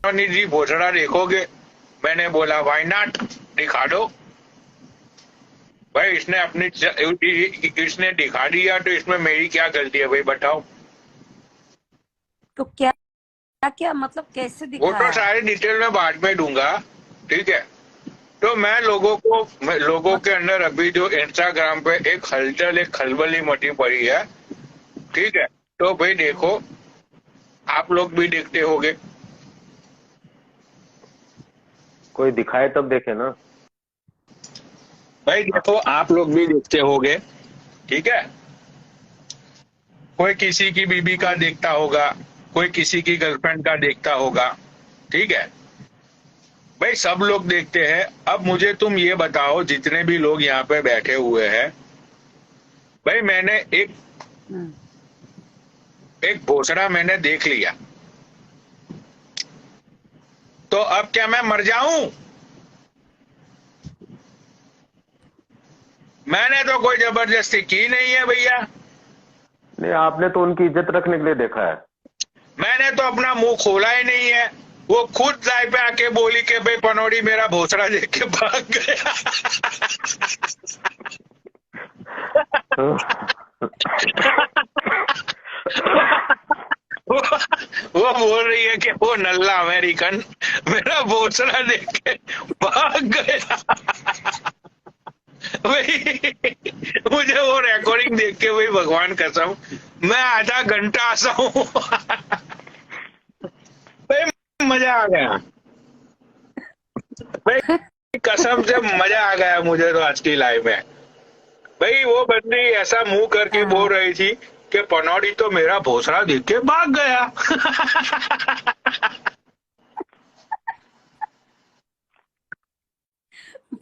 पनौनी जी भोसड़ा देखोगे? मैंने बोला व्हाई नॉट, दिखा दो भाई। इसने दिखा दिया तो इसमें मेरी क्या गलती है भाई, बताओ। तो क्या क्या मतलब कैसे वो तो दिखाया? सारी डिटेल में बाद में दूंगा, ठीक है। तो लोगों के मतलब अंदर अभी जो इंस्टाग्राम पे एक हलचल, एक खलबली मची पड़ी है, ठीक है। तो भाई देखो, आप लोग भी देखते होगे। कोई दिखाए तब देखे ना। भाई देखो, आप लोग भी देखते होगे, ठीक है। कोई किसी की बीबी का देखता होगा, कोई किसी की गर्लफ्रेंड का देखता होगा, ठीक है। भाई सब लोग देखते हैं। अब मुझे तुम ये बताओ, जितने भी लोग यहाँ पे बैठे हुए हैं, भाई मैंने एक भोसड़ा मैंने देख लिया, तो अब क्या मैं मर जाऊं? मैंने तो कोई जबरदस्ती की नहीं है भैया। नहीं, आपने तो उनकी इज्जत रखने के लिए देखा है। मैंने तो अपना मुंह खोला ही नहीं है। वो खुद लाइव पे आके बोली कि भाई पनौड़ी मेरा भोसड़ा देख के भाग गया। वो, वो बोल रही है कि वो नल्ला अमेरिकन मेरा भोसड़ा देख के भाग गया। भाई मुझे वो रिकॉर्डिंग देख के, भाई भगवान कसम, मैं आधा घंटा हंसा हूँ। भाई मजा आ गया भाई, कसम से मजा आ गया मुझे तो आज की लाइव में। भाई वो बंदी ऐसा मुंह करके बोल रही थी कि पनौड़ी तो मेरा भोसड़ा देख के भाग गया।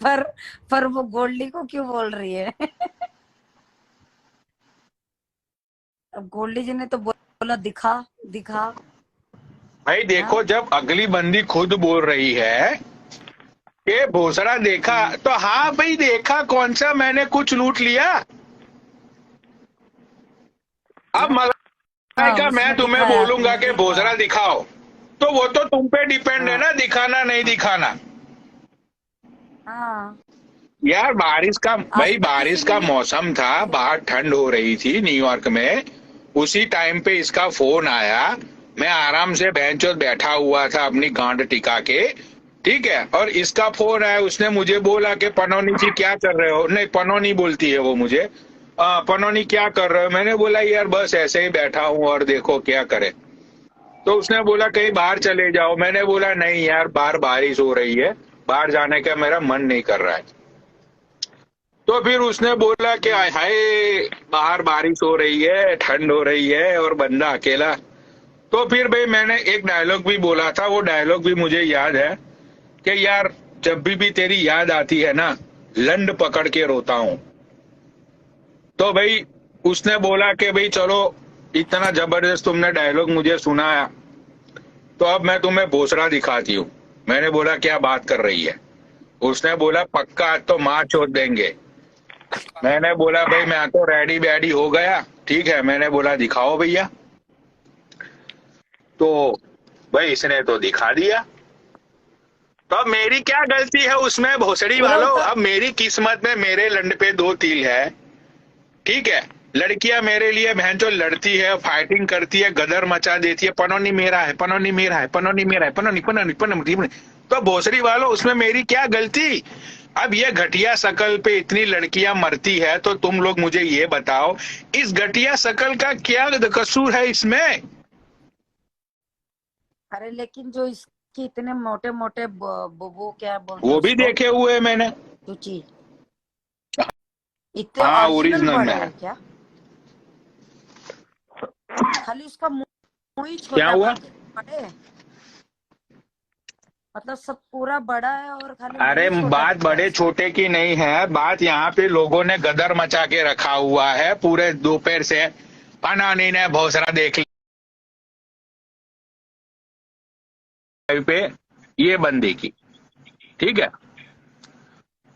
पर पर वो गोल्डी को क्यों बोल रही है? अब गोल्डी जी ने तो बोला दिखा दिखा। भाई देखो, जब अगली बंदी खुद बोल रही है कि भोसड़ा देखा, तो हाँ भाई देखा, कौन सा मैंने कुछ लूट लिया? अब हाँ, का मैं उसने तुम्हें दिखाया कि बोलूंगा कि देखा। भोसड़ा दिखाओ, तो वो तो तुम पे डिपेंड है हाँ ना, दिखाना नहीं दिखाना। हाँ, यार बारिश का, आज भाई तक किसी बारिश ने का नहीं मौसम था, बाहर ठंड हो रही थी न्यूयॉर्क में। उसी टाइम पे इसका फोन आया। मैं आराम से बेंचों बैठा हुआ था अपनी गांड टिका के, ठीक है। और इसका फोन आया, उसने मुझे बोला कि पनौनी जी क्या कर रहे हो? नहीं, पनौनी बोलती है वो मुझे। पनौनी क्या कर रहे हो? मैंने बोला यार बस ऐसे ही बैठा हूँ और देखो क्या करे। तो उसने बोला कहीं बाहर चले जाओ। मैंने बोला नहीं यार, बाहर बारिश हो रही है, बाहर जाने का मेरा मन नहीं कर रहा है। तो फिर उसने बोला कि हाय हाय, बाहर बारिश हो रही है, ठंड हो रही है और बंदा अकेला। तो फिर भाई मैंने एक डायलॉग भी बोला था, वो डायलॉग भी मुझे याद है कि यार जब भी तेरी याद आती है ना, लंड पकड़ के रोता हूँ। तो भाई उसने बोला कि भाई चलो, इतना जबरदस्त तुमने डायलॉग मुझे सुनाया, तो अब मैं तुम्हें भोसड़ा दिखाती हूँ। मैंने बोला क्या बात कर रही है? उसने बोला पक्का आज तो मार छोड़ देंगे। मैंने बोला भाई मैं तो रेडी बैडी हो गया, ठीक है। मैंने बोला दिखाओ भैया। तो भाई इसने तो दिखा दिया। तो अब मेरी क्या गलती है उसमें, भोसड़ी पूरा वालों? उतर। अब मेरी किस्मत में मेरे लंड पे दो तिल है, ठीक है। लड़कियां मेरे लिए बहनचोद लड़ती है, फाइटिंग करती है, गदर मचा देती है, पनौनी मेरा है, पनौनी मेरा है, पनौनी मेरा है, पनौनी पनौनी पनौनी। तो भोसड़ी वालों, उसमें मेरी क्या गलती? अब ये घटिया शकल पे इतनी लड़कियां मरती है, तो तुम लोग मुझे ये बताओ, इस घटिया शकल का क्या कसूर है इसमें? अरे लेकिन जो इसके इतने मोटे मोटे वो क्या बोलते वो भी उसको, देखे हुए मैंने। चूची, इतने हाँ, ओरिजिनल ओरिजिनल में बड़े है। हैं क्या? खाली उसका मुंह ही क्या छोटा, हुआ? बाकी बड़े हैं? मतलब सब पूरा बड़ा है और खाली मुंह अरे ही छोटा बात दिख रहा है बड़े उसका। छोटे की नहीं है, बात यहाँ पे लोगों ने गदर मचा के रखा हुआ है पूरे दोपहर से। पनौनी ने भोसड़ा देख लिया पे, ये बंदी की, ठीक है।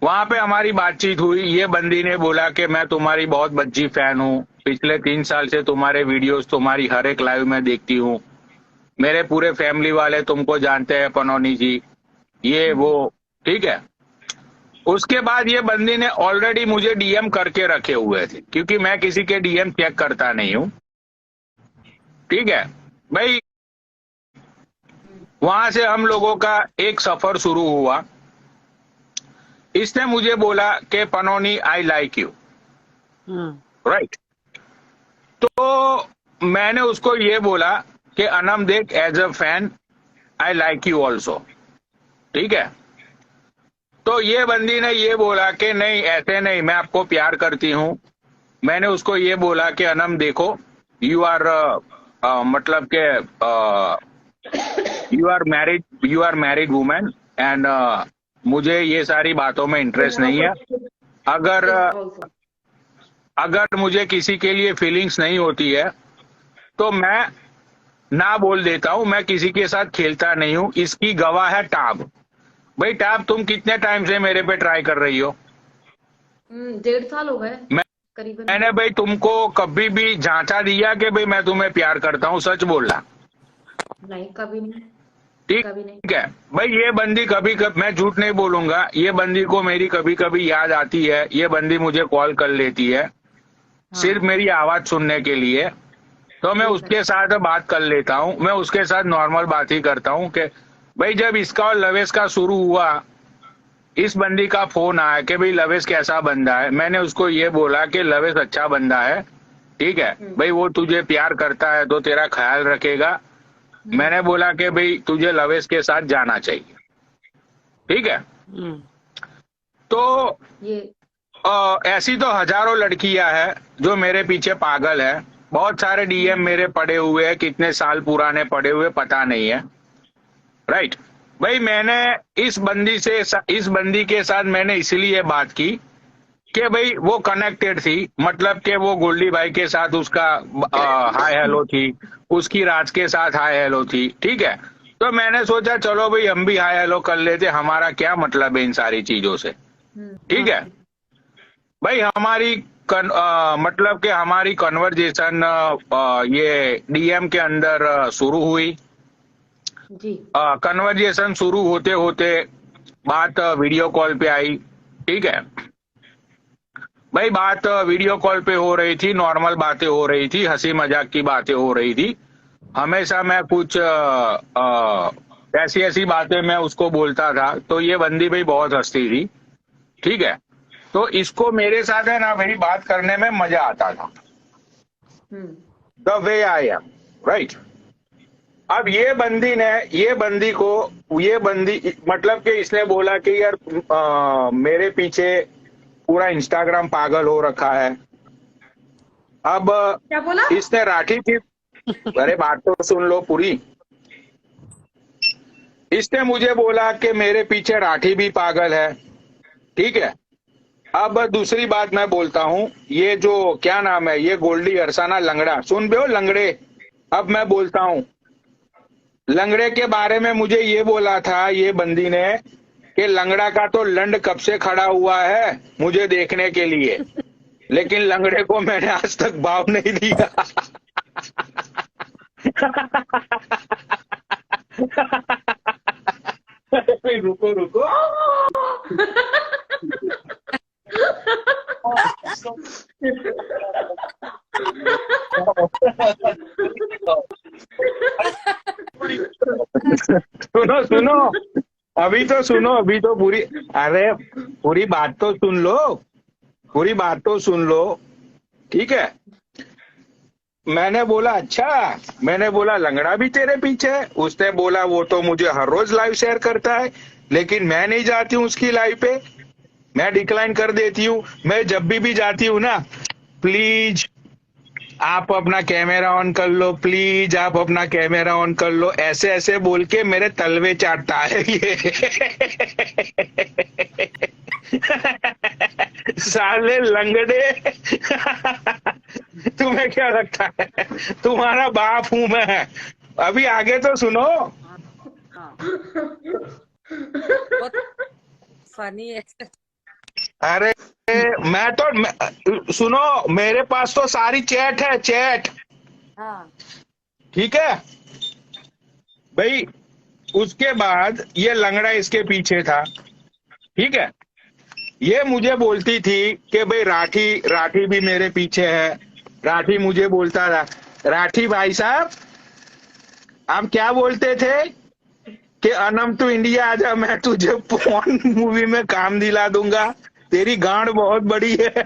वहां पे हमारी बातचीत हुई। ये बंदी ने बोला कि मैं तुम्हारी बहुत बच्ची फैन हूँ, पिछले 3 साल से तुम्हारे वीडियोस, तुम्हारी हर एक लाइव में देखती हूँ, मेरे पूरे फैमिली वाले तुमको जानते हैं पनौनी जी, ये वो, ठीक है। उसके बाद ये बंदी ने ऑलरेडी मुझे डीएम करके रखे हुए थे, क्योंकि मैं किसी के डीएम चेक करता नहीं हूँ, ठीक है भाई। वहां से हम लोगों का एक सफर शुरू हुआ। इसने मुझे बोला कि पनौनी आई लाइक यू, राइट। तो मैंने उसको ये बोला कि अनम देख, as a fan I like you also, ठीक है। तो ये बंदी ने ये बोला कि नहीं ऐसे नहीं, मैं आपको प्यार करती हूँ। मैंने उसको ये बोला कि अनम देखो, यू आर मतलब के you are married women and मुझे ये सारी बातों में इंटरेस्ट नहीं है। अगर अगर मुझे किसी के लिए फीलिंग्स नहीं होती है तो मैं ना बोल देता हूँ, मैं किसी के साथ खेलता नहीं हूँ। इसकी गवाह है टाब। भाई टाब, तुम कितने टाइम से मेरे पे ट्राई कर रही हो? 1.5 साल हो गए करीबन। मैंने भाई तुमको कभी भी झांसा दिया कि भाई मैं तुम्हें प्यार करता हूँ? सच बोलना। नहीं, कभी नहीं। ठीक है भाई, ये बंदी कभी मैं झूठ नहीं बोलूंगा, ये बंदी को मेरी कभी कभी याद आती है। ये बंदी मुझे कॉल कर लेती है सिर्फ मेरी आवाज सुनने के लिए, तो मैं उसके साथ बात कर लेता हूँ। मैं उसके साथ नॉर्मल बात ही करता हूँ कि भाई जब इसका और लवेश का शुरू हुआ, इस बंदी का फोन आया कि भाई लवेश कैसा बंदा है। मैंने उसको ये बोला कि लवेश अच्छा बंदा है, ठीक है भाई, वो तुझे प्यार करता है तो तेरा ख्याल रखेगा। मैंने बोला कि भाई तुझे लवेश के साथ जाना चाहिए, ठीक है। तो ये ऐसी तो हजारों लड़कियां हैं जो मेरे पीछे पागल है। बहुत सारे डीएम मेरे पड़े हुए हैं, कितने साल पुराने पड़े हुए पता नहीं है, राइट। भाई मैंने इस बंदी के साथ मैंने इसलिए बात की कि भाई वो कनेक्टेड थी, मतलब कि वो गोल्डी भाई के साथ उसका हाय हेलो थी, उसकी राज के साथ हाय हेलो थी, ठीक है। तो मैंने सोचा चलो भाई हम भी हाय हेलो कर लेते, हमारा क्या मतलब है इन सारी चीजों से, ठीक है। भाई हमारी मतलब कि हमारी कन्वर्जेशन ये डीएम के अंदर शुरू हुई। जी। कन्वर्जेशन शुरू होते होते बात वीडियो कॉल पे आई, ठीक है भाई। बात वीडियो कॉल पे हो रही थी, नॉर्मल बातें हो रही थी, हंसी मजाक की बातें हो रही थी। हमेशा मैं कुछ ऐसी ऐसी बातें मैं उसको बोलता था, तो ये बंदी भाई बहुत हंसती थी, ठीक है। तो इसको मेरे साथ है ना भाई बात करने में मजा आता था, the way I am, right. अब ये बंदी मतलब कि इसने बोला कि यार मेरे पीछे पूरा इंस्टाग्राम पागल हो रखा है। अब क्या बोला इसने राठी थी, अरे बात तो सुन लो पूरी। इसने मुझे बोला कि मेरे पीछे राठी भी पागल है, ठीक है। अब दूसरी बात मैं बोलता हूँ, ये जो क्या नाम है, ये गोल्डी अरसाना लंगड़ा, सुन बे लंगड़े। अब मैं बोलता हूँ लंगड़े के बारे में, मुझे ये बोला था ये बंदी ने कि लंगड़ा का तो लंड कब से खड़ा हुआ है मुझे देखने के लिए, लेकिन लंगड़े को मैंने आज तक भाव नहीं दिया। रुको रुको सुनो सुनो, अभी तो सुनो, अभी तो पूरी, अरे पूरी बात तो सुन लो, पूरी बात तो सुन लो, ठीक है। मैंने बोला अच्छा, मैंने बोला लंगड़ा भी तेरे पीछे है? उसने बोला वो तो मुझे हर रोज लाइव शेयर करता है, लेकिन मैं नहीं जाती हूँ उसकी लाइव पे, मैं डिक्लाइन कर देती हूँ। मैं जब भी जाती हूँ ना, प्लीज आप अपना कैमरा ऑन कर लो, प्लीज आप अपना कैमरा ऑन कर लो, ऐसे ऐसे बोल के मेरे तलवे चाटता है ये। साले लंगड़े। तुम्हें क्या लगता है तुम्हारा बाप हूं मैं? अभी आगे तो सुनो। फनी है। अरे सुनो, मेरे पास तो सारी चैट है, चैट, हाँ ठीक है। भाई उसके बाद ये लंगड़ा इसके पीछे था, ठीक है। ये मुझे बोलती थी कि भाई राठी राठी भी मेरे पीछे है। राठी मुझे बोलता था, राठी भाई साहब आप क्या बोलते थे कि अनम तू इंडिया आजा, मैं तुझे पॉर्न मूवी में काम दिला दूंगा, तेरी गांड बहुत बड़ी है।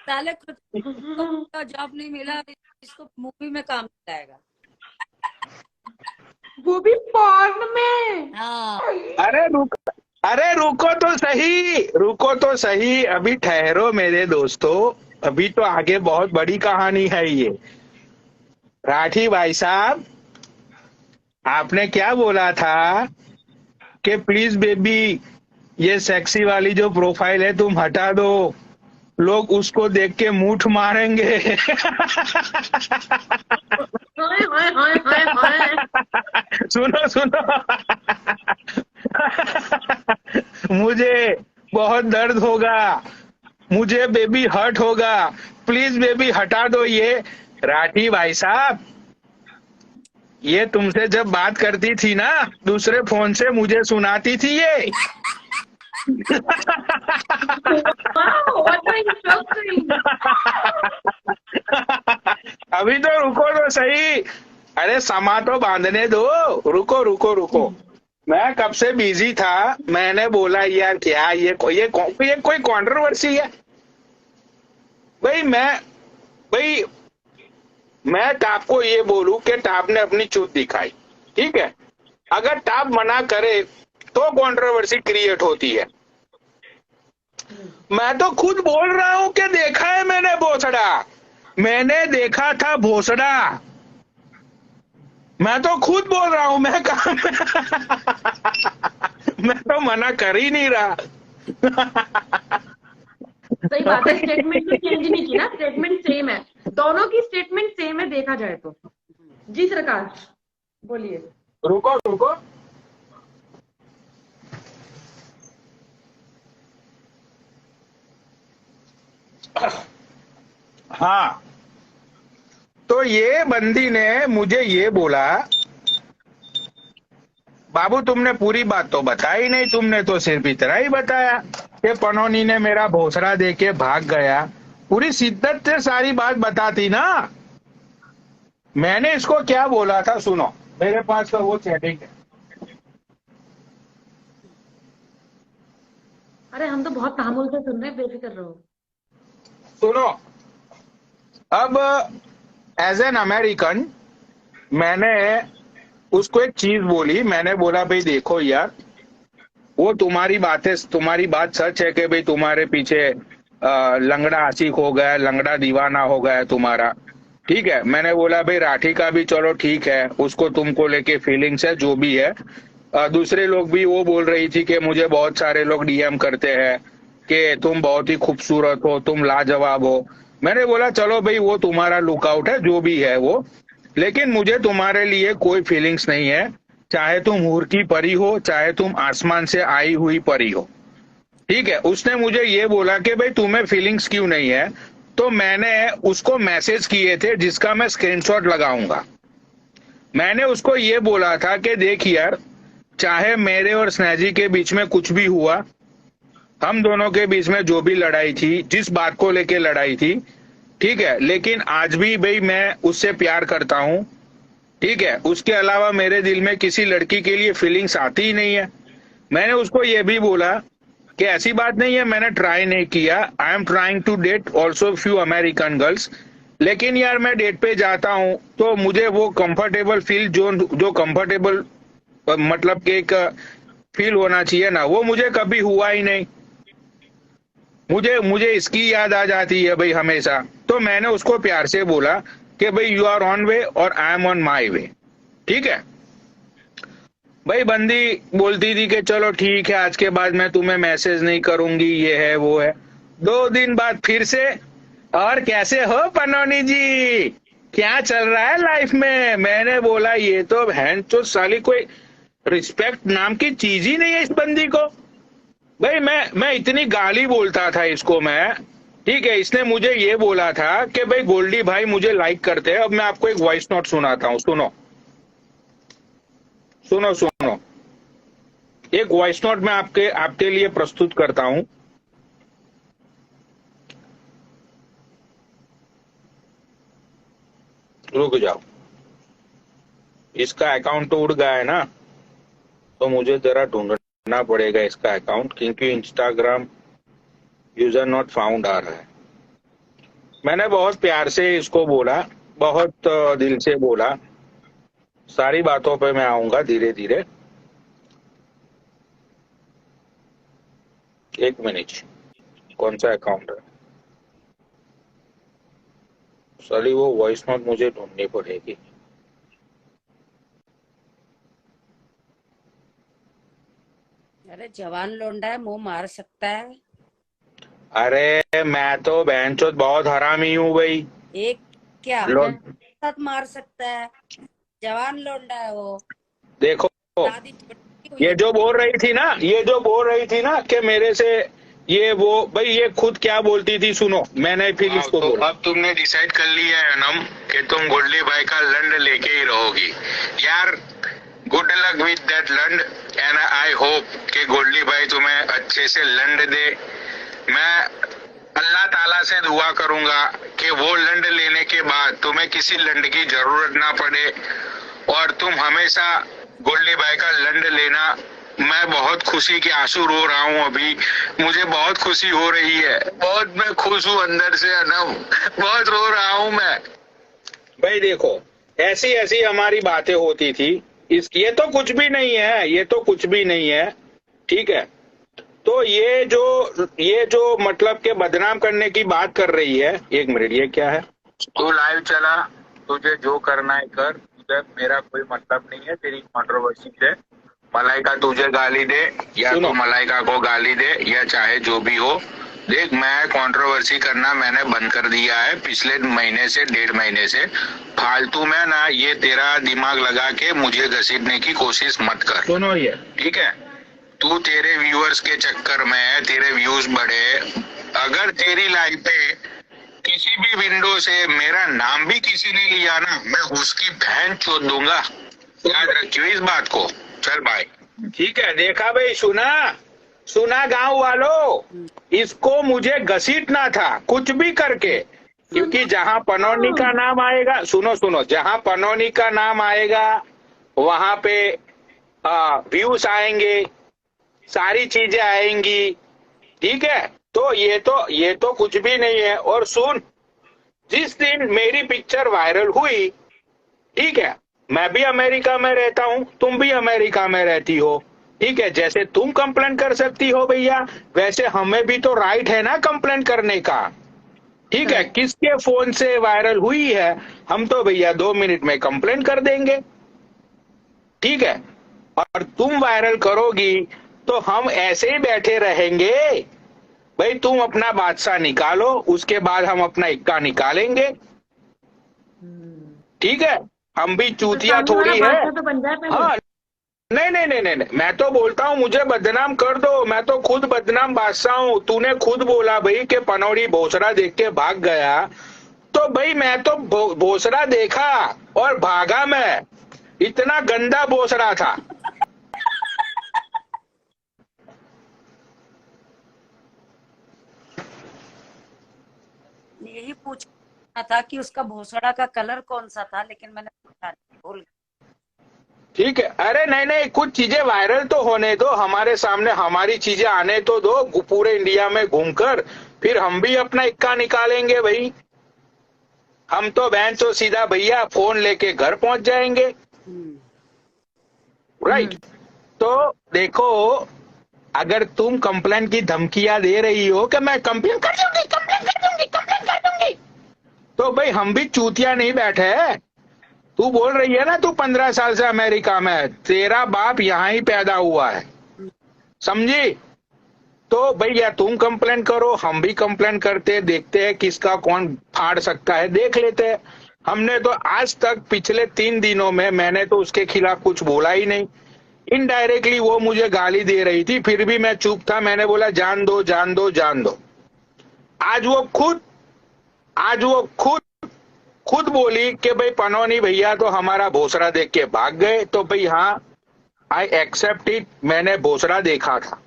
साले खुद को जॉब नहीं मिला, इसको मूवी में काम दिलाएगा। वो भी पॉर्न में। हाँ अरे रुको तो सही, रुको तो सही, अभी ठहरो मेरे दोस्तों, अभी तो आगे बहुत बड़ी कहानी है ये। राठी भाई साहब आपने क्या बोला था कि प्लीज बेबी ये सेक्सी वाली जो प्रोफाइल है तुम हटा दो, लोग उसको देख के मूठ मारेंगे। हाय हाय हाय हाय हाय। सुनो सुनो, मुझे बहुत दर्द होगा, मुझे बेबी हर्ट होगा, प्लीज बेबी हटा दो ये। राठी भाई साहब ये तुमसे जब बात करती थी ना दूसरे फोन से, मुझे सुनाती थी ये। Wow, what an interesting. अभी तो रुको तो सही, अरे समा तो बांधने दो, रुको रुको रुको। मैं कब से बिजी था, मैंने बोला यार क्या ये कोई कंट्रोवर्सी है। भाई मैं टाप को ये बोलूं कि टाप ने अपनी चूत दिखाई, ठीक है। अगर टाप मना करे तो कंट्रोवर्सी क्रिएट होती है। मैं तो खुद बोल रहा हूं कि देखा है मैंने भोसड़ा, मैंने देखा था भोसड़ा, मैं तो खुद बोल रहा हूं, मैं कहा मैं तो मना कर ही नहीं रहा। सही बात है, स्टेटमेंट तो चेंज नहीं की ना, स्टेटमेंट सेम है, दोनों की स्टेटमेंट सेम है देखा जाए तो। जी सरकार बोलिए। रुको रुको, हाँ तो ये बंदी ने मुझे ये बोला, बाबू तुमने पूरी बात तो बताई नहीं, तुमने तो सिर्फ इतना ही बताया कि पनौनी ने मेरा भोसड़ा देके भाग गया। पूरी शिद्दत से सारी बात बताती ना। मैंने इसको क्या बोला था सुनो, मेरे पास तो वो चैटिंग है। अरे हम तो बहुत तामुल से सुन रहे हैं, बेफिक्र रहो। सुनो, अब एज एन अमेरिकन मैंने उसको एक चीज बोली, मैंने बोला भाई देखो यार, वो तुम्हारी बात सच है कि भाई तुम्हारे पीछे लंगड़ा आशिक हो गया, लंगड़ा दीवाना हो गया है तुम्हारा, ठीक है। मैंने बोला भाई राठी का भी चलो ठीक है, उसको तुमको लेके फीलिंग्स है जो भी है। दूसरे लोग भी वो बोल रही थी कि मुझे बहुत सारे लोग डीएम करते हैं कि तुम बहुत ही खूबसूरत हो, तुम लाजवाब हो। मैंने बोला चलो भाई वो तुम्हारा लुकआउट है जो भी है वो, लेकिन मुझे तुम्हारे लिए कोई फीलिंग्स नहीं है, चाहे तुम हूर की परी हो, चाहे तुम आसमान से आई हुई परी हो, ठीक है। उसने मुझे ये बोला कि भाई तुम्हें फीलिंग्स क्यों नहीं है, तो मैंने उसको मैसेज किए थे जिसका मैं स्क्रीनशॉट लगाऊंगा। मैंने उसको ये बोला था कि देख यार, चाहे मेरे और स्नेजी के बीच में कुछ भी हुआ, हम दोनों के बीच में जो भी लड़ाई थी, जिस बात को लेके लड़ाई थी, ठीक है, लेकिन आज भी भाई मैं उससे प्यार करता हूं, ठीक है। उसके अलावा मेरे दिल में किसी लड़की के लिए फीलिंग्स आती ही नहीं है। मैंने उसको ये भी बोला कि ऐसी बात नहीं है मैंने ट्राई नहीं किया, I am trying to date also few American girls, लेकिन यार मैं डेट पे जाता हूं तो मुझे वो कंफर्टेबल फील जो कंफर्टेबल मतलब कि एक फील होना चाहिए ना, वो मुझे कभी हुआ ही नहीं। मुझे इसकी याद आ जाती है भाई हमेशा। तो मैंने उसको प्यार से बोला कि भाई यू आर ऑन वे और आई एम ऑन माई वे, ठीक है। भाई बंदी बोलती थी कि चलो ठीक है आज के बाद मैं तुम्हें मैसेज नहीं करूंगी, ये है वो है। 2 दिन बाद फिर से, और कैसे हो पनौनी जी, क्या चल रहा है लाइफ में। मैंने बोला ये तो बहन तो साली कोई रिस्पेक्ट नाम की चीज ही नहीं है इस बंदी को। भाई मैं इतनी गाली बोलता था इसको मैं, ठीक है, इसने मुझे ये बोला था कि भाई गोल्डी भाई मुझे लाइक करते हैं। अब मैं आपको एक वॉइस नोट सुनाता हूँ, सुनो सुनो सुनो। एक वॉइस नोट मैं आपके लिए प्रस्तुत करता हूँ। रुक जाओ, इसका अकाउंट तो उड़ गया है ना, तो मुझे जरा ढूंढना पड़ेगा इसका अकाउंट, क्योंकि इंस्टाग्राम यूजर नॉट फाउंड आ रहा है। मैंने बहुत प्यार से इसको बोला, बहुत दिल से बोला। सारी बातों पे मैं आऊंगा धीरे धीरे। एक मिनट, कौन सा अकाउंट है? साली वो वॉइस नोट मुझे ढूंढनी पड़ेगी। अरे जवान लोंडा है, मुंह मार सकता है। अरे मैं तो बहनचोद बहुत हरामी हूँ भाई। एक क्या साथ मार सकता है? जवान लोंडा है वो। देखो, शादी छोटी हुई ये है। जो बोल रही थी ना कि मेरे से ये वो, भाई ये खुद क्या बोलती थी सुनो, मैंने फिर इसको तो बोला। अब तुमने डिसाइड कर लिया है नम कि तुम गोल्डी भाई का लंड लेके ही रहोगी यार। गुड लक विद दैट लंड एंड आई होप कि गोल्डी भाई तुम्हें अच्छे से लंड दे। मैं अल्लाह ताला से दुआ करूंगा कि वो लंड लेने के बाद तुम्हें किसी लंड की जरूरत ना पड़े और तुम हमेशा गोल्डी भाई का लंड लेना। मैं बहुत खुशी के आंसू रो रहा हूँ अभी, मुझे बहुत खुशी हो रही है, बहुत मैं खुश हूँ अंदर से अनम, बहुत रो रहा हूँ मैं। भाई देखो, ऐसी ऐसी हमारी बातें होती थी। ये तो कुछ भी नहीं है, ये तो कुछ भी नहीं है, ठीक है। तो ये जो मतलब के बदनाम करने की बात कर रही है। एक मिनट, ये क्या है? तू लाइव चला, तुझे जो करना है कर, तुझे मेरा कोई मतलब नहीं है तेरी कंट्रोवर्सी से। मलाइका तुझे गाली दे या सुनो। तू मलाइका को गाली दे या चाहे जो भी हो। देख, मैं कंट्रोवर्सी करना मैंने बंद कर दिया है पिछले महीने से, 1.5 महीने से। फालतू में ना ये तेरा दिमाग लगा के मुझे घसीटने की कोशिश मत कर, सुनो ये, ठीक है। तू तेरे व्यूअर्स के चक्कर में तेरे व्यूज बढ़े। अगर तेरी लाइफ पे किसी भी विंडो से मेरा नाम भी किसी ने लिया ना, मैं उसकी बहन चोद दूंगा, याद रखियो इस बात को। चल भाई, ठीक है। देखा भाई, सुना गांव वालों, इसको मुझे घसीटना था कुछ भी करके, क्योंकि जहां पनौनी का नाम आएगा, सुनो, जहां पनौनी का नाम आएगा वहां पे व्यूज आएंगे, सारी चीजें आएंगी, ठीक है। तो ये तो कुछ भी नहीं है। और सुन, जिस दिन मेरी पिक्चर वायरल हुई, ठीक है, मैं भी अमेरिका में रहता हूं, तुम भी अमेरिका में रहती हो, ठीक है। जैसे तुम कंप्लेंट कर सकती हो भैया, वैसे हमें भी तो राइट है ना कंप्लेंट करने का, ठीक है। किसके फोन से वायरल हुई है, हम तो भैया 2 मिनट में कंप्लेंट कर देंगे, ठीक है। और तुम वायरल करोगी तो हम ऐसे ही बैठे रहेंगे? भाई तुम अपना बादशाह निकालो, उसके बाद हम अपना इक्का निकालेंगे, ठीक है। हम भी चूतिया थोड़ी है। तो बन जाए पहले। हाँ, नहीं, मैं तो बोलता हूँ मुझे बदनाम कर दो, मैं तो खुद बदनाम बादशाह हूँ। तूने खुद बोला भाई कि पनौड़ी भोसड़ा देख के भाग गया, तो भाई मैं तो भोसड़ा देखा और भागा। मैं इतना गंदा भोसड़ा था। यही पूछना था कि उसका भोसड़ा का कलर कौन सा था, लेकिन मैंने पूछा नहीं, भूल गई। ठीक है। अरे नहीं, कुछ चीजें वायरल तो होने दो, हमारे सामने हमारी चीजें आने तो दो, पूरे इंडिया में घूमकर फिर हम भी अपना इक्का निकालेंगे भाई। हम तो बहन तो सीधा भैया फोन लेके घर पहुंच जाएंगे, राइट। तो देखो, अगर तुम कंप्लेंट की धमकियां दे रही हो कि मैं कंप्लेंट कर दूंगी, तो भाई हम भी चूतिया नहीं बैठे। तू बोल रही है ना तू 15 साल से अमेरिका में, तेरा बाप यहाँ ही पैदा हुआ है, समझी? तो भैया तुम कंप्लेंट करो, हम भी कंप्लेंट करते, देखते हैं किसका कौन फाड़ सकता है, देख लेते हैं। हमने तो आज तक पिछले 3 दिनों में मैंने तो उसके खिलाफ कुछ बोला ही नहीं। इनडायरेक्टली वो मुझे गाली दे रही थी, फिर भी मैं चुप था। मैंने बोला जान दो। आज वो खुद बोली कि भाई पनौनी भैया तो हमारा भोसड़ा देख के भाग गए, तो भाई हाँ, आई एक्सेप्ट इट, मैंने भोसड़ा देखा था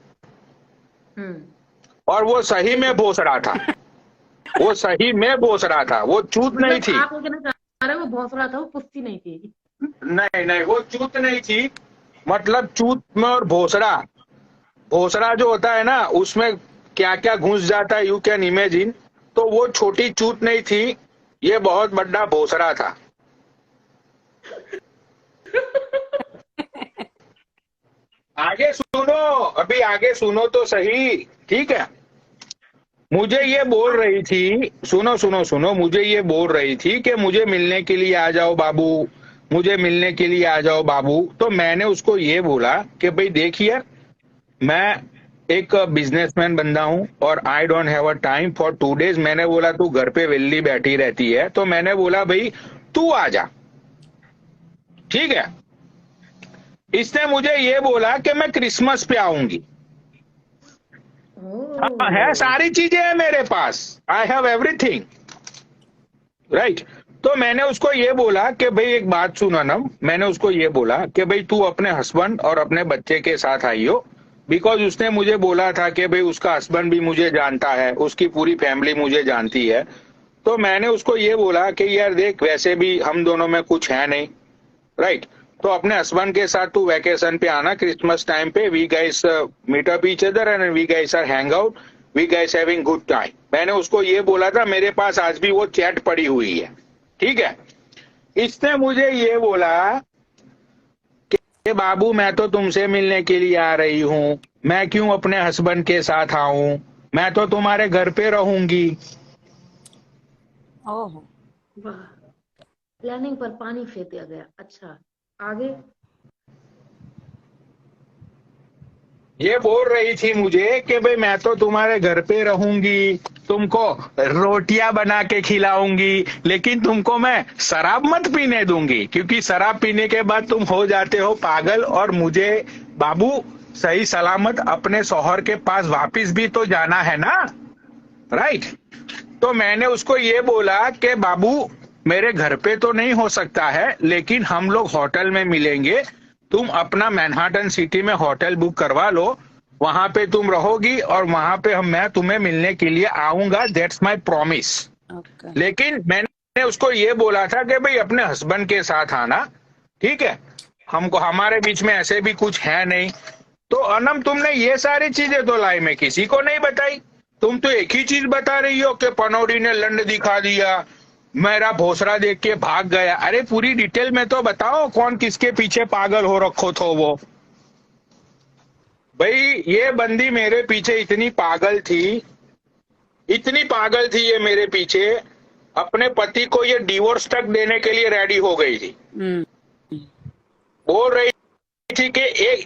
और वो सही में भोसड़ा था, वो सही में भोसड़ा था, वो चूत नहीं थी। आप कहना चाह रहे हो वो भोसड़ा था, वो पुस्ती नहीं थी। नहीं, वो चूत नहीं थी, मतलब चूत में और भोसड़ा जो होता है ना, उसमें क्या क्या घुस जाता है, यू कैन इमेजिन। तो वो छोटी चूत नहीं थी, ये बहुत बड़ा भोसड़ा था। आगे सुनो, अभी आगे सुनो तो सही, ठीक है। मुझे ये बोल रही थी, सुनो, मुझे ये बोल रही थी कि मुझे मिलने के लिए आ जाओ बाबू, मुझे मिलने के लिए आ जाओ बाबू। तो मैंने उसको ये बोला कि भाई देखिए, मैं एक बिजनेसमैन बंदा हूं और I don't have a time for 2 days। मैंने बोला तू घर पे वेली बैठी रहती है, तो मैंने बोला भाई तू आ जा, ठीक है। इसने मुझे ये बोला कि मैं क्रिसमस पे आऊंगी। हाँ, है, सारी चीजें है मेरे पास, आई हैव एवरीथिंग, राइट। तो मैंने उसको ये बोला कि भाई एक बात सुन अनम, मैंने उसको ये बोला कि भाई तू अपने हस्बैंड और अपने बच्चे के साथ आई हो, बिकॉज उसने मुझे बोला था कि भाई उसका हस्बैंड भी मुझे जानता है, उसकी पूरी फैमिली मुझे जानती है। तो मैंने उसको ये बोला कि यार देख, वैसे भी हम दोनों में कुछ है नहीं, राइट। तो अपने हस्बैंड के साथ तू वैकेशन पे आना क्रिसमस टाइम पे, we guys meet up each other and we guys are hang out, we guys having good time. मैंने उसको ये बोला था, मेरे पास आज भी वो चैट पड़ी हुई है, ठीक है। इसने मुझे ये बोला कि बाबू मैं तो तुमसे मिलने के लिए आ रही हूँ, मैं क्यों अपने हस्बैंड के साथ आऊं, मैं तो तुम्हारे घर पे रहूंगी। ओहो, वाह, प्लानिंग पर पानी फेर दिया गया। अच्छा, आगे? ये बोल रही थी मुझे कि भाई मैं तो तुम्हारे घर पे रहूंगी, तुमको रोटियां बना के खिलाऊंगी, लेकिन तुमको मैं शराब मत पीने दूंगी, क्योंकि शराब पीने के बाद तुम हो जाते हो पागल, और मुझे बाबू सही सलामत अपने शौहर के पास वापिस भी तो जाना है ना, राइट। तो मैंने उसको ये बोला कि बाबू मेरे घर पे तो नहीं हो सकता है, लेकिन हम लोग होटल में मिलेंगे, तुम अपना मैनहट्टन सिटी में होटल बुक करवा लो, वहां पे तुम रहोगी और वहां पे मैं तुम्हें मिलने के लिए आऊंगा, दैट्स माय प्रॉमिस। ओके। लेकिन मैंने उसको ये बोला था कि भाई अपने हस्बैंड के साथ आना, ठीक है, हमको हमारे बीच में ऐसे भी कुछ है नहीं। तो अनम तुमने ये सारी चीजें तो लाई में किसी को नहीं बताई, तुम तो एक ही चीज बता रही हो कि पनौरी ने लंड दिखा दिया, मेरा भोसड़ा देख के भाग गया। अरे पूरी डिटेल में तो बताओ, कौन किसके पीछे पागल हो रखो थो वो। भाई ये बंदी मेरे पीछे इतनी पागल थी ये मेरे पीछे, अपने पति को ये डिवोर्स तक देने के लिए रेडी हो गई थी। बोल रही थी कि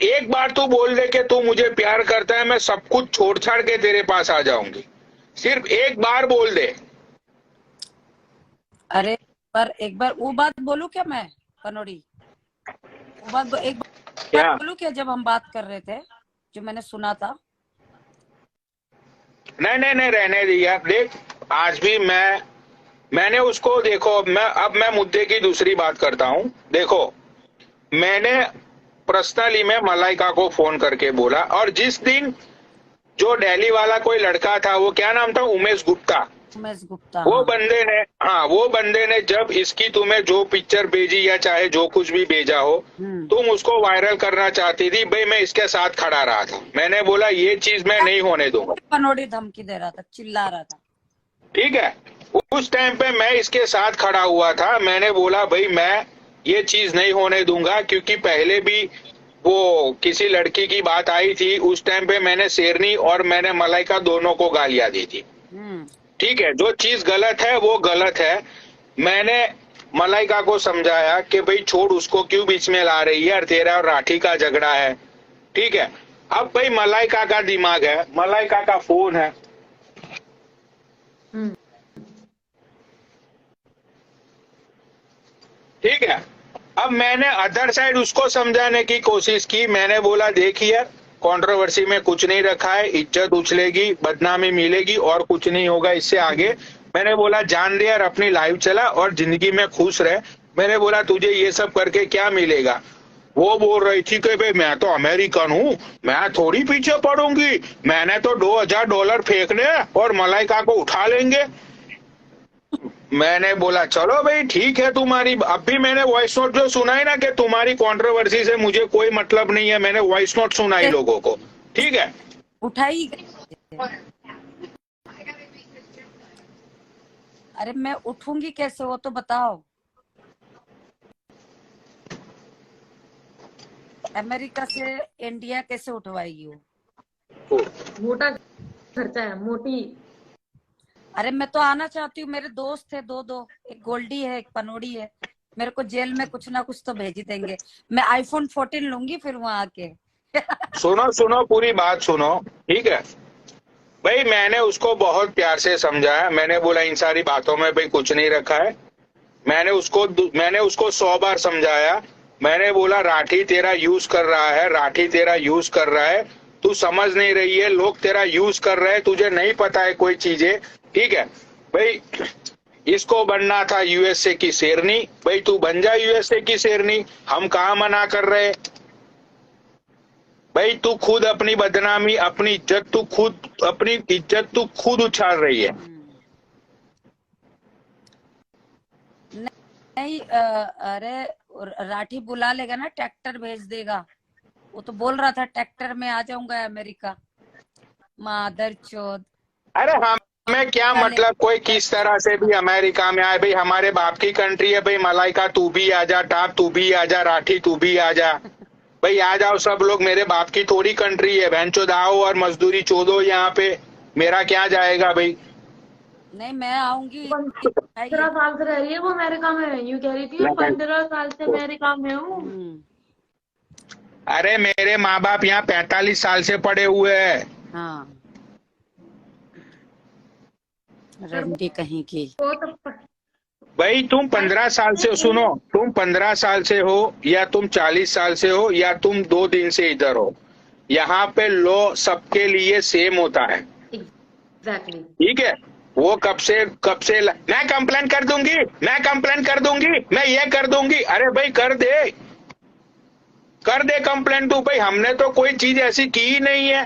एक बार तू बोल दे कि तू मुझे प्यार करता है, मैं सब कुछ छोड़ छाड़ के तेरे पास आ जाऊंगी, सिर्फ एक बार बोल दे। अरे पर एक बार वो बात बोलूं क्या मैं, पनौरी, वो बात एक बार बोलूं क्या, जब हम बात कर रहे थे जो मैंने सुना था। नहीं रहने दिया। देख, आज भी मैंने उसको, देखो अब मैं मुद्दे की दूसरी बात करता हूँ। देखो, मैंने पर्सनली में मलाइका को फोन करके बोला, और जिस दिन जो दिल्ली वाला कोई लड़का था, वो क्या नाम था, उमेश गुप्ता, वो बंदे ने जब इसकी तुम्हें जो पिक्चर भेजी या चाहे जो कुछ भी भेजा हो, तुम उसको वायरल करना चाहती थी, भाई मैं इसके साथ खड़ा रहा था। मैंने बोला ये चीज मैं नहीं होने दूंगा। पनौरी धमकी दे रहा था, चिल्ला रहा था, ठीक है। उस टाइम पे मैं इसके साथ खड़ा हुआ था। मैंने बोला भाई मैं ये चीज नहीं होने दूंगा, क्योंकि पहले भी वो किसी लड़की की बात आई थी, उस टाइम पे मैंने शेरनी और मैंने मलाइका दोनों को गालियां दी थी। ठीक है, जो चीज गलत है वो गलत है। मैंने मलाइका को समझाया कि भाई छोड़, उसको क्यों बीच में ला रही है, और तेरा और राठी का झगड़ा है, ठीक है। अब भाई मलाइका का दिमाग है, मलाइका का फोन है, ठीक है। अब मैंने अदर साइड उसको समझाने की कोशिश की। मैंने बोला देख यार, कंट्रोवर्सी में कुछ नहीं रखा है, इज्जत उछलेगी, बदनामी मिलेगी और कुछ नहीं होगा इससे आगे। मैंने बोला जान दे यार, अपनी लाइफ चला और जिंदगी में खुश रहे। मैंने बोला तुझे ये सब करके क्या मिलेगा। वो बोल रही थी कि भाई मैं तो अमेरिकन हूँ, मैं थोड़ी पीछे पड़ूंगी, मैंने तो $2000 फेंकने हैं और मलाइका को उठा लेंगे। मैंने बोला चलो भाई ठीक है तुम्हारी। अब भी मैंने वॉइस नोट जो सुनाई ना कि तुम्हारी कंट्रोवर्सी से मुझे कोई मतलब नहीं है, मैंने वॉइस नोट सुनाई लोगों को, ठीक है। उठाई। अरे मैं उठूंगी कैसे, वो तो बताओ। अमेरिका से इंडिया कैसे उठवाएगी वो? मोटा खर्चा है, मोटी। अरे मैं तो आना चाहती हूँ, मेरे दोस्त है दो, एक गोल्डी है एक पनोड़ी है, मेरे को जेल में कुछ ना कुछ तो भेज ही देंगे। मैं iPhone 14 लूंगी फिर वहां आके। सुनो पूरी बात सुनो, ठीक है भाई। मैंने उसको बहुत प्यार से समझाया, मैंने बोला इन सारी बातों में भाई कुछ नहीं रखा है। मैंने उसको 100 बार समझाया। मैंने बोला राठी तेरा यूज कर रहा है, राठी तेरा यूज कर रहा है, तू समझ नहीं रही है, लोग तेरा यूज कर रहे हैं, तुझे नहीं पता है कोई चीजें, ठीक है भाई। इसको बनना था USA की शेरनी, भाई तू बन जा USA की शेरनी, हम कहाँ मना कर रहे। भाई तू खुद अपनी बदनामी, अपनी इज्जत तू खुद उछाल रही है। नहीं अरे राठी बुला लेगा ना, ट्रैक्टर भेज देगा। वो तो बोल रहा था ट्रैक्टर में आ जाऊंगा अमेरिका। मादर चोद। अरे हमें क्या मतलब कोई किस तरह से भी अमेरिका में आए, भाई हमारे बाप की कंट्री है। भाई मलाइका तू भी आ जा, टाप तू भी आ जा, राठी तू भी आ जा, भाई आ जाओ सब लोग। मेरे बाप की थोड़ी कंट्री है, बहन चोद आओ और मजदूरी चोदो यहाँ पे, मेरा क्या जाएगा भाई। नहीं मैं आऊंगी। 15 साल से रह रही है वो अमेरिका में, यूं कह रही थी मैं 15 साल से अमेरिका में हूँ। अरे मेरे माँ बाप यहाँ 45 साल से पड़े हुए हैं। हाँ रंडी कहीं की। वो तो भाई तुम 15 साल से, सुनो तुम 15 साल से हो या तुम 40 साल से हो या तुम 2 दिन से इधर हो, यहाँ पे लॉ सबके लिए सेम होता है। एग्जैक्टली ठीक है। वो कब से मैं कंप्लेन कर दूंगी, मैं कंप्लेन कर दूंगी, मैं ये कर दूंगी। अरे भाई कर दे कंप्लेन तू। भाई हमने तो कोई चीज ऐसी की ही नहीं है।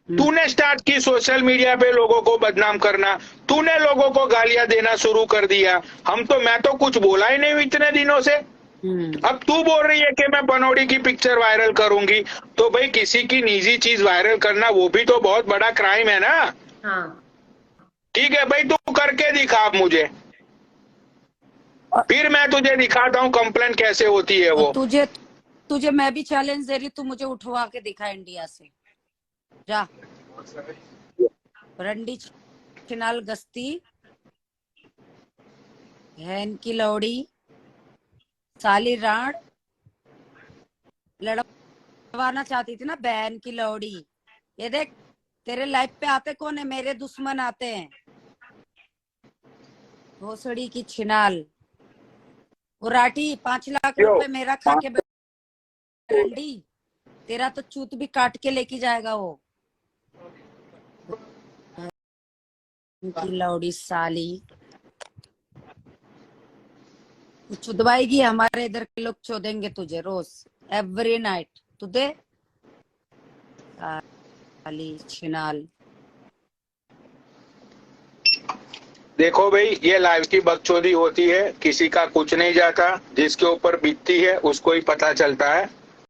तूने स्टार्ट की सोशल मीडिया पे लोगों को बदनाम करना, तूने लोगों को गालियां देना शुरू कर दिया। मैं तो कुछ बोला ही नहीं इतने दिनों से। अब तू बोल रही है कि मैं पनौड़ी की पिक्चर वायरल करूंगी, तो भाई किसी की निजी चीज वायरल करना वो भी तो बहुत बड़ा क्राइम है ना। हाँ ठीक है भाई, तू करके दिखा अब मुझे, फिर मैं तुझे दिखाता हूँ कंप्लेंट कैसे होती है वो। तुझे मैं भी चैलेंज दे रही, तू मुझे उठवा के दिखा इंडिया से। जा रंडी चिनाल गस्ती बहन की लौड़ी साली राण लड़वाना चाहती थी ना बहन की लौड़ी। ये देख तेरे लाइफ पे आते कौन है, मेरे दुश्मन आते हैं। भोसड़ी की छिनाल वो राठी 5 लाख रुपए मेरा खा के रंडी, तेरा तो चूत भी काट के लेके जाएगा वो। की लौड़ी साली चुदवाएगी, हमारे इधर के लोग चोदेंगे तुझे रोज एवरी नाइट। तुझे साली छिनाल। देखो भाई ये लाइव की बकचोदी होती है, किसी का कुछ नहीं जाता, जिसके ऊपर बीतती है उसको ही पता चलता है।